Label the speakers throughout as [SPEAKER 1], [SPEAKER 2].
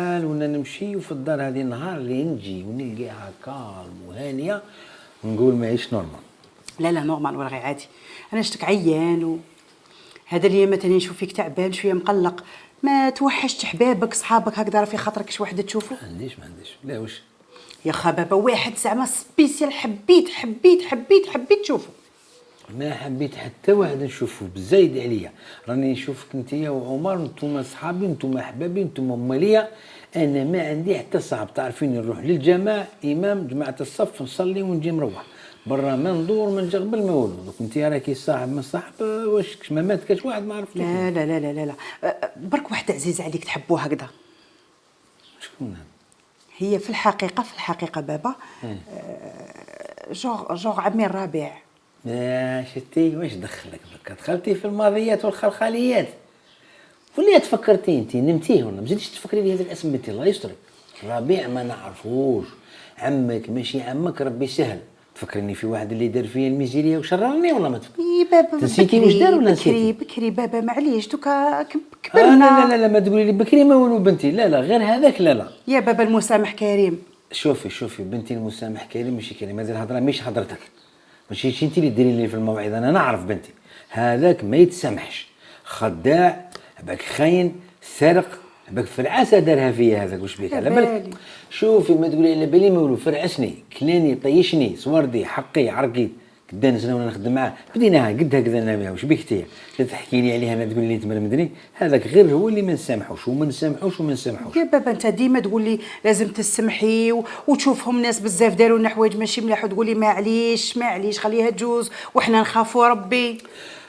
[SPEAKER 1] ونا نمشي في الدار هذه النهار اللي نجي ونلقاها كالم وهانيه نقول ماهيش نورمال.
[SPEAKER 2] لا نورمال ولا غير عادي. انا شفتك عيان هذا اليوم مثلا نشوف فيك تعبان شويه مقلق. ما توحشت حبابك صحابك هكذا راه في خاطرك شي واحد تشوفه؟
[SPEAKER 1] ما عنديش لا واش
[SPEAKER 2] يا خبابه واحد زعما سبيسيال حبيت تشوفه.
[SPEAKER 1] ما حبيت حتى واحد نشوفه بزايد عليا. راني نشوفك انتيا وعمر نتوما صحابي نتوما احبابي نتوما ماليا. انا ما عندي حتى صاحب تعرفين نروح للجماعه امام جماعه الصف نصلي ونجي نروح برا ما ندور ما نجي قبل ما والو. دوك انت راكي صاحب من صاحب واش ما مات كاش واحد ما عرفتوش؟
[SPEAKER 2] لا لا لا لا لا برك واحد عزيز عليك تحبوه هكذا.
[SPEAKER 1] شكون هذا؟
[SPEAKER 2] هي في الحقيقه بابا جوغ عمي الرابع.
[SPEAKER 1] شتي واش دخلك بك دخلتي في الماضيات والخلخاليات ولا تفكرتي انت نمتيه ولا مزيدش تفكري لي هذا الاسم انت الله يسترك. ربيع ما نعرفوش عمك ماشي عمك ربي سهل. تفكرني في واحد اللي دار فيا الميزيريا وشررني ولا ما تفكري؟
[SPEAKER 2] اي بابا
[SPEAKER 1] نسيتي واش دار ولا نسيتي؟
[SPEAKER 2] بكري بابا معليش دوكا كبرنا.
[SPEAKER 1] لا ما تقولي لي بكري ما ولو بنتي. لا غير هذاك لا
[SPEAKER 2] يا بابا المسامح كريم.
[SPEAKER 1] شوفي بنتي المسامح كريم ماشي كريم. هذه الهضره مش هضرتك ماشي انت اللي ديري لي في الموعظه. انا نعرف بنتي هذاك ما يتسامحش. خداع باك خاين سرق باك في العسى دارها فيا هذاك. واش بيك على بالك؟ شوفي ما تقولي على بالي ما ولو فرعسني كلاني طيشني صوردي حقي عرقي كدا سنه وانا نخدم معاه بديناها قد هكذا انا بها. واش بيك انت تحكي لي عليها انا تقول لي تمرمدني؟ هذاك غير هو اللي ما نسامحوش وما نسامحوش.
[SPEAKER 2] يا بابا انت ديما تقول لي لازم تسمحي وتشوفهم ناس بزاف داروا لنا حوايج ماشي ملاح وتقول لي معليش خليها تجوز وحنا نخافوا ربي.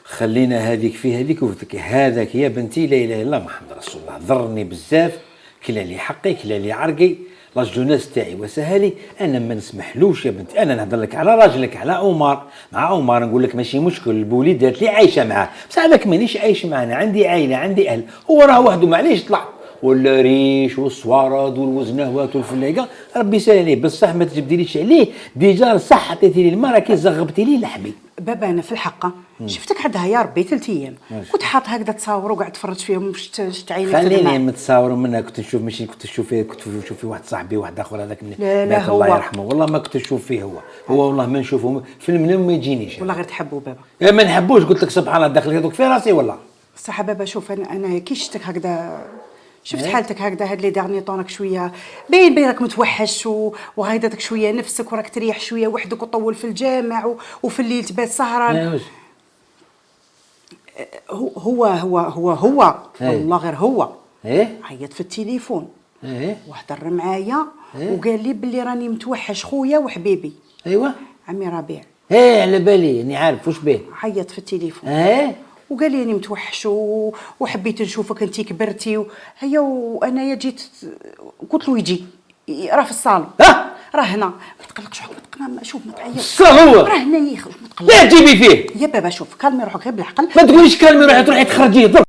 [SPEAKER 1] خلينا هذيك في هذيك وفيك هذاك يا بنتي. لا اله الا الله محمد رسول الله. ضرني بزاف كلا لي حقي كلا لي عرقي لاج ناس تاعي وسهلي. انا ما نسمحلوش يا بنتي. انا نهضر لك على راجلك على عمر. مع عمر نقول لك ماشي مشكل الوليدات اللي عايشه معاه بصح هذاك مانيش عايش معاه. انا عندي عائله عندي اهل. هو راه وحده معليش طلع ولا ريش والصوارد والوزنهوات والفلاقه ربي يسهل عليه. بصح ما تجبديليش عليه ديجا صح عطيتي لي المراه كي زغبتي لي لحمي.
[SPEAKER 2] بابا انا في الحقه شفتك عندها يا ربي 3 ايام كنت حاط هكذا تصاور وقاعد تفرج فيهم شفت عينيك.
[SPEAKER 1] خليني متصاور منها. كنت نشوف ماشي كنت نشوف فيه. كنت نشوف في واحد صاحبي واحد اخر هذاك
[SPEAKER 2] لا هو
[SPEAKER 1] الله يرحمه والله ما كنت نشوف فيه. هو والله ما نشوفه في المنام ما يجينيش
[SPEAKER 2] والله غير تحبوا بابا.
[SPEAKER 1] يا ما نحبوش قلت لك سبحان الله داخل يدك في راسي والله.
[SPEAKER 2] صح بابا شوف انا كي شفتك هكذا شفت حالتك هكذا هاد لي دارني طونك شويه باين راك متوحش وغايدتك شويه نفسك وراك تريح شويه وحدك وطول في الجامع وفي الليل تبات سهران. هو والله غير هو عيط في التليفون وهضر معايا وقال لي بلي راني متوحش خويا وحبيبي.
[SPEAKER 1] ايوا
[SPEAKER 2] عمي ربيع.
[SPEAKER 1] على بالي اني عارف واش بيه.
[SPEAKER 2] عيط في التليفون وقال لي اني متوحش وحبيت نشوفك انتي كبرتي هيا وانايا جيت قلت له يجي راه في الصالون. راه هنا ما تقلقش ما تقنا شوف ما تعيطش
[SPEAKER 1] هو
[SPEAKER 2] راه هنا يخرج ما تقلقش.
[SPEAKER 1] لا تجيبي فيه
[SPEAKER 2] يا بابا شوف كالمي روحك غير بالعقل.
[SPEAKER 1] ما تقوليش كالمي روحي تروحي تخرجيه.